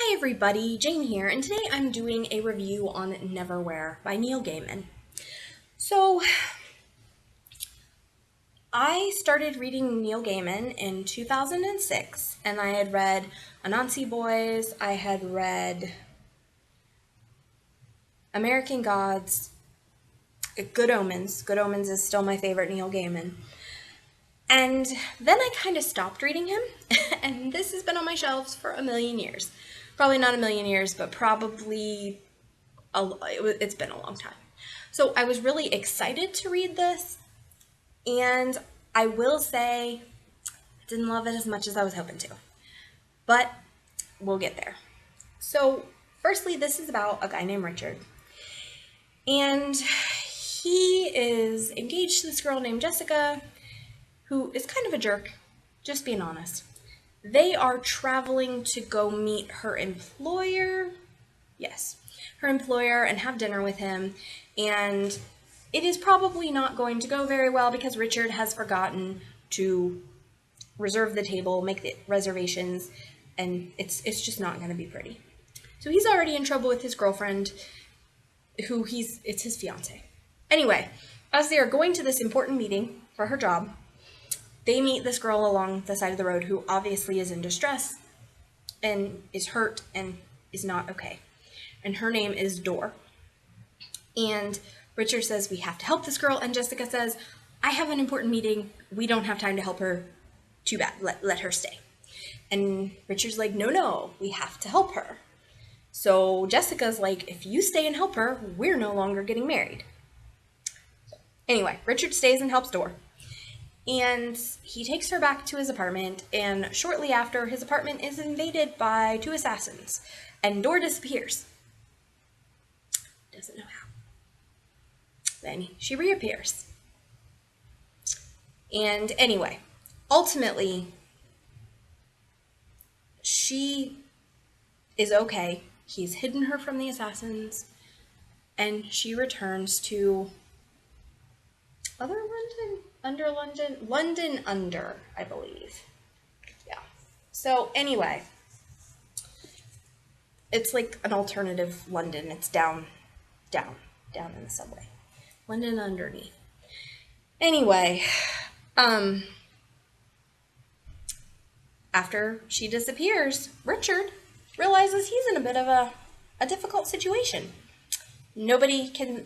Hi everybody, Jane here, and today I'm doing a review on Neverwhere by Neil Gaiman. So, I started reading Neil Gaiman in 2006, and I had read Anansi Boys, I had read American Gods, Good Omens. Good Omens is still my favorite Neil Gaiman. And then I kind of stopped reading him, and this has been on my shelves for a million years. Probably not a million years, but probably it's been a long time. So I was really excited to read this, and I will say I didn't love it as much as I was hoping to, but we'll get there. So, firstly, this is about a guy named Richard, and he is engaged to this girl named Jessica, who is kind of a jerk, just being honest. They are traveling to go meet her employer. Yes, her employer, and have dinner with him. And it is probably not going to go very well because Richard has forgotten to reserve the table, make the reservations, and it's just not going to be pretty. So he's already in trouble with his girlfriend, it's his fiance. Anyway, as they are going to this important meeting for her job, they meet this girl along the side of the road who obviously is in distress and is hurt and is not okay. And her name is Dor. And Richard says, we have to help this girl. And Jessica says, I have an important meeting. We don't have time to help her. Too bad. Let her stay. And Richard's like, no, we have to help her. So Jessica's like, if you stay and help her, we're no longer getting married. Anyway, Richard stays and helps Dor. And he takes her back to his apartment, and shortly after, his apartment is invaded by two assassins, and Dor disappears. Doesn't know how. Then she reappears. And anyway, ultimately, she is okay. He's hidden her from the assassins, and she returns to London under, I believe. Yeah. So anyway, it's like an alternative London. It's down in the subway. London underneath. Anyway, after she disappears, Richard realizes he's in a bit of a difficult situation. Nobody can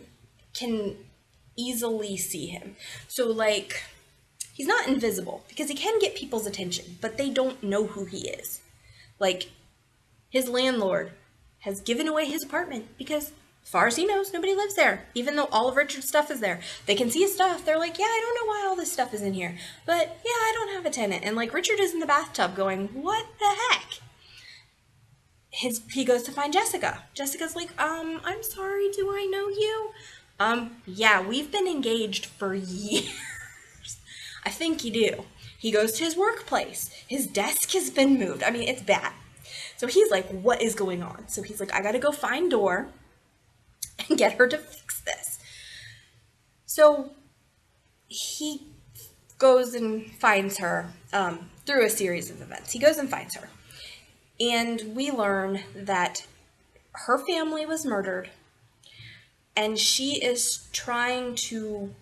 easily see him. So like, he's not invisible because he can get people's attention, but they don't know who he is. Like, his landlord has given away his apartment because, as far as he knows, nobody lives there, even though all of Richard's stuff is there. They can see his stuff. They're like, yeah, I don't know why all this stuff is in here, but yeah, I don't have a tenant. And like, Richard is in the bathtub going, what the heck? He goes to find Jessica. Jessica's like, I'm sorry, do I know you? Yeah, we've been engaged for years. I think you do. He goes to his workplace. His desk has been moved. I mean, it's bad. So he's like, what is going on? So he's like, I gotta go find Dor and get her to fix this. So he goes and finds her through a series of events. He goes and finds her. And we learn that her family was murdered, and she is trying to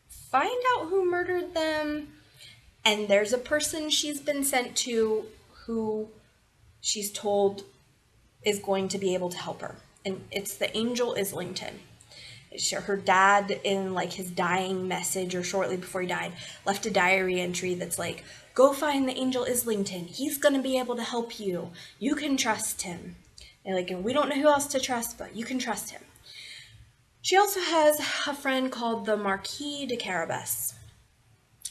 find out who murdered them. And there's a person she's been sent to who she's told is going to be able to help her. And it's the Angel Islington. Her dad, in like his dying message or shortly before he died, left a diary entry that's like, go find the Angel Islington. He's going to be able to help you. You can trust him. And like, we don't know who else to trust, but you can trust him. She also has a friend called the Marquis de Carabas,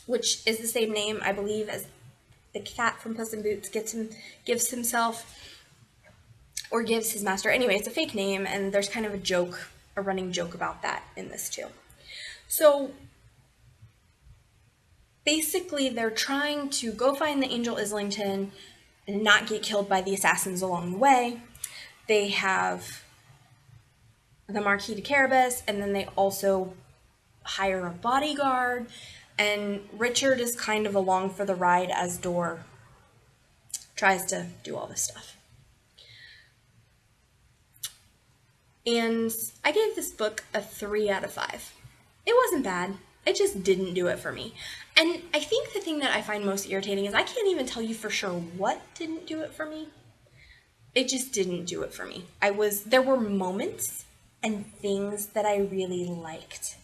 which is the same name, I believe, as the cat from Puss in Boots gives himself, or gives his master. Anyway, it's a fake name, and there's kind of a running joke about that in this too. So basically, they're trying to go find the Angel Islington and not get killed by the assassins along the way. They have the Marquis de Carabas, and then they also hire a bodyguard, and Richard is kind of along for the ride as Dor tries to do all this stuff. And I gave this book a 3 out of 5. It wasn't bad. It just didn't do it for me. And I think the thing that I find most irritating is I can't even tell you for sure what didn't do it for me. It just didn't do it for me. There were moments and things that I really liked.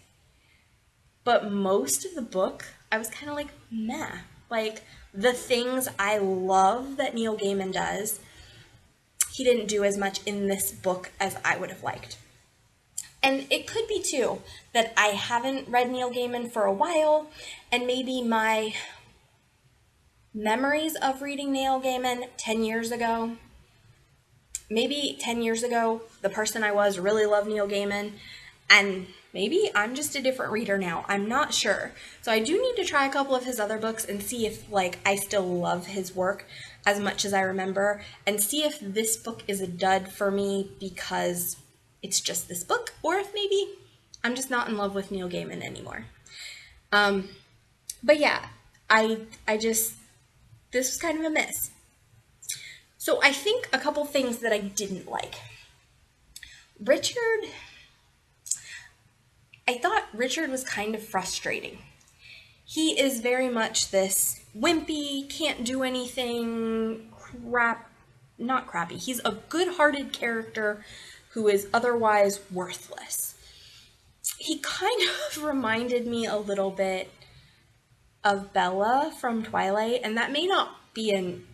But most of the book, I was kind of like, meh. Like, the things I love that Neil Gaiman does, he didn't do as much in this book as I would have liked. And it could be, too, that I haven't read Neil Gaiman for a while, and maybe my memories of reading Neil Gaiman 10 years ago, maybe 10 years ago, the person I was really loved Neil Gaiman, and maybe I'm just a different reader now. I'm not sure. So I do need to try a couple of his other books and see if, like, I still love his work as much as I remember, and see if this book is a dud for me because it's just this book, or if maybe I'm just not in love with Neil Gaiman anymore. But yeah, this was kind of a miss. So I think a couple things that I didn't like. I thought Richard was kind of frustrating. He is very much this wimpy, can't do anything, not crappy. He's a good-hearted character who is otherwise worthless. He kind of reminded me a little bit of Bella from Twilight, and that may not be an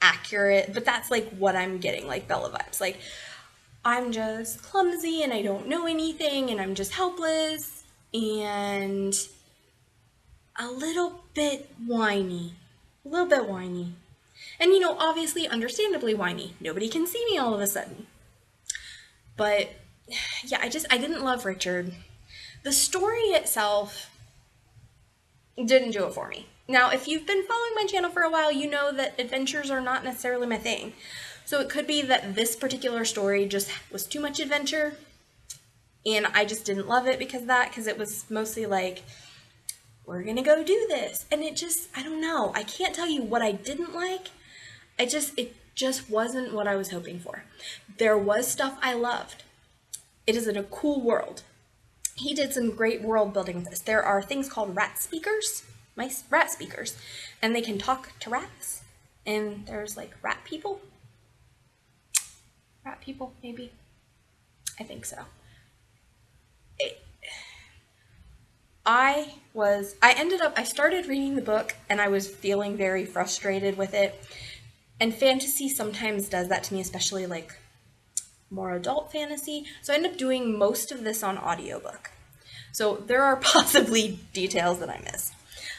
accurate, but that's like what I'm getting, like Bella vibes. Like, I'm just clumsy and I don't know anything and I'm just helpless and a little bit whiny. And, obviously, understandably whiny. Nobody can see me all of a sudden. But, yeah, I didn't love Richard. The story itself didn't do it for me. Now, if you've been following my channel for a while, you know that adventures are not necessarily my thing. So it could be that this particular story just was too much adventure, and I just didn't love it because it was mostly like, we're gonna go do this. And I don't know. I can't tell you what I didn't like. It just wasn't what I was hoping for. There was stuff I loved. It is in a cool world. He did some great world building with this. There are things called rat speakers, and they can talk to rats. And there's like rat people, maybe. I think so. I started reading the book and I was feeling very frustrated with it. And fantasy sometimes does that to me, especially like more adult fantasy. So I ended up doing most of this on audiobook. So there are possibly details that I missed.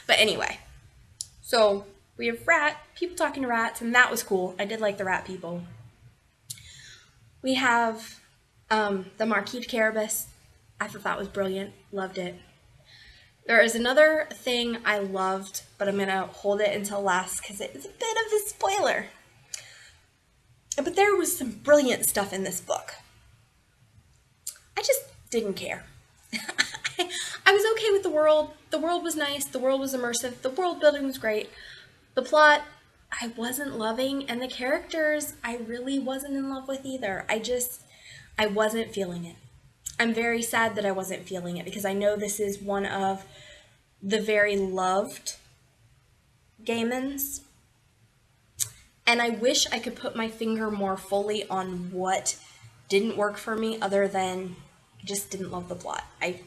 But anyway, so we have people talking to rats, and that was cool. I did like the rat people. We have the Marquis de Carabas. I thought that was brilliant. Loved it. There is another thing I loved, but I'm going to hold it until last because it is a bit of a spoiler. But there was some brilliant stuff in this book. I just didn't care. I was okay with the world. The world was nice. The world was immersive. The world building was great. The plot, I wasn't loving, and the characters, I really wasn't in love with either. I wasn't feeling it. I'm very sad that I wasn't feeling it because I know this is one of the very loved Gaimans. And I wish I could put my finger more fully on what didn't work for me other than I just didn't love the plot. I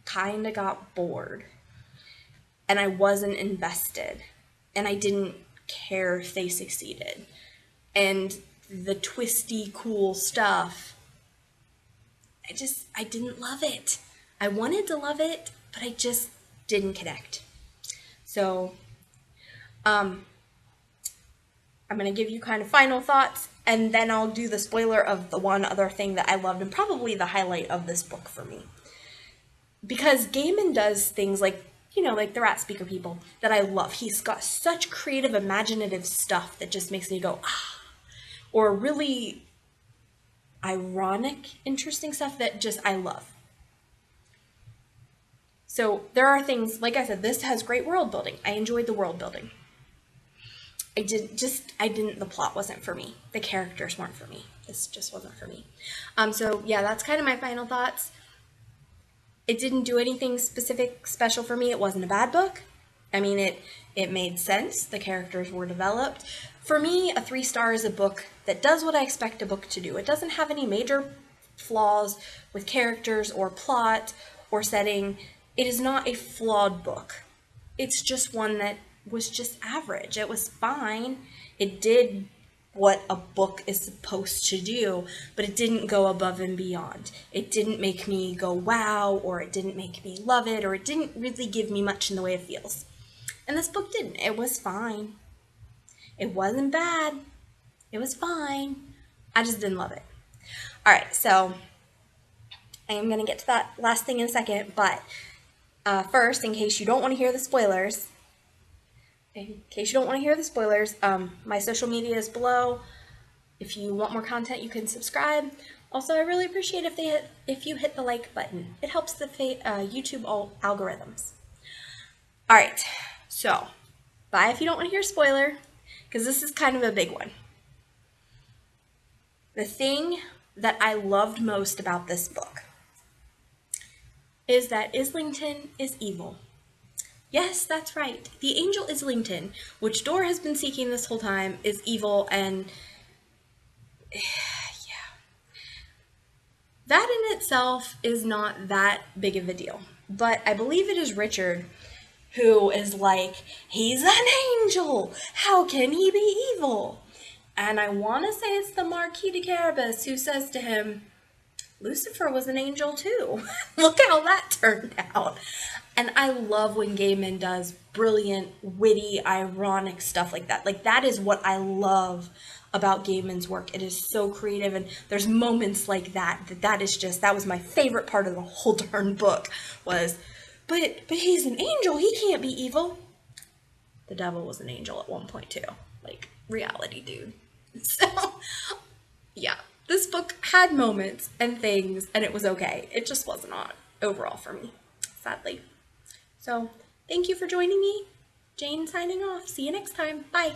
kind of got bored. And I wasn't invested. And I didn't care if they succeeded. And the twisty, cool stuff, I didn't love it. I wanted to love it, but I just didn't connect. So, I'm going to give you kind of final thoughts, and then I'll do the spoiler of the one other thing that I loved, and probably the highlight of this book for me. Because Gaiman does things like, like the rat speaker people that I love. He's got such creative, imaginative stuff that just makes me go, ah. Or really ironic, interesting stuff that just I love. So there are things, like I said, this has great world building. I enjoyed the world building. The plot wasn't for me. The characters weren't for me. This just wasn't for me. So yeah, that's kind of my final thoughts. It didn't do anything special for me. It wasn't a bad book. I mean, it made sense. The characters were developed. For me, a 3-star is a book that does what I expect a book to do. It doesn't have any major flaws with characters or plot or setting. It is not a flawed book. It's just one that was just average. It was fine. It did what a book is supposed to do, but it didn't go above and beyond. It didn't make me go wow, or it didn't make me love it, or it didn't really give me much in the way of feels. And this book didn't. It was fine. It wasn't bad. It was fine. I just didn't love it. All right, so I am going to get to that last thing in a second, but first, in case you don't want to hear the spoilers, my social media is below. If you want more content, you can subscribe. Also, I really appreciate if you hit the like button. It helps the YouTube algorithms. All right, so bye if you don't want to hear a spoiler, because this is kind of a big one. The thing that I loved most about this book is that Islington is evil. Yes, that's right. The angel Islington, which Dor has been seeking this whole time, is evil, and yeah. That in itself is not that big of a deal. But I believe it is Richard who is like, he's an angel! How can he be evil? And I want to say it's the Marquis de Carabas who says to him, Lucifer was an angel too. Look how that turned out. And I love when Gaiman does brilliant, witty, ironic stuff like that. Like, that is what I love about Gaiman's work. It is so creative, and there's moments like that that was my favorite part of the whole darn book was, but he's an angel, he can't be evil. The devil was an angel at one point too. Like, reality, dude. So, yeah. This book had moments and things, and it was okay. It just was not overall for me, sadly. So, thank you for joining me. Jane signing off. See you next time. Bye.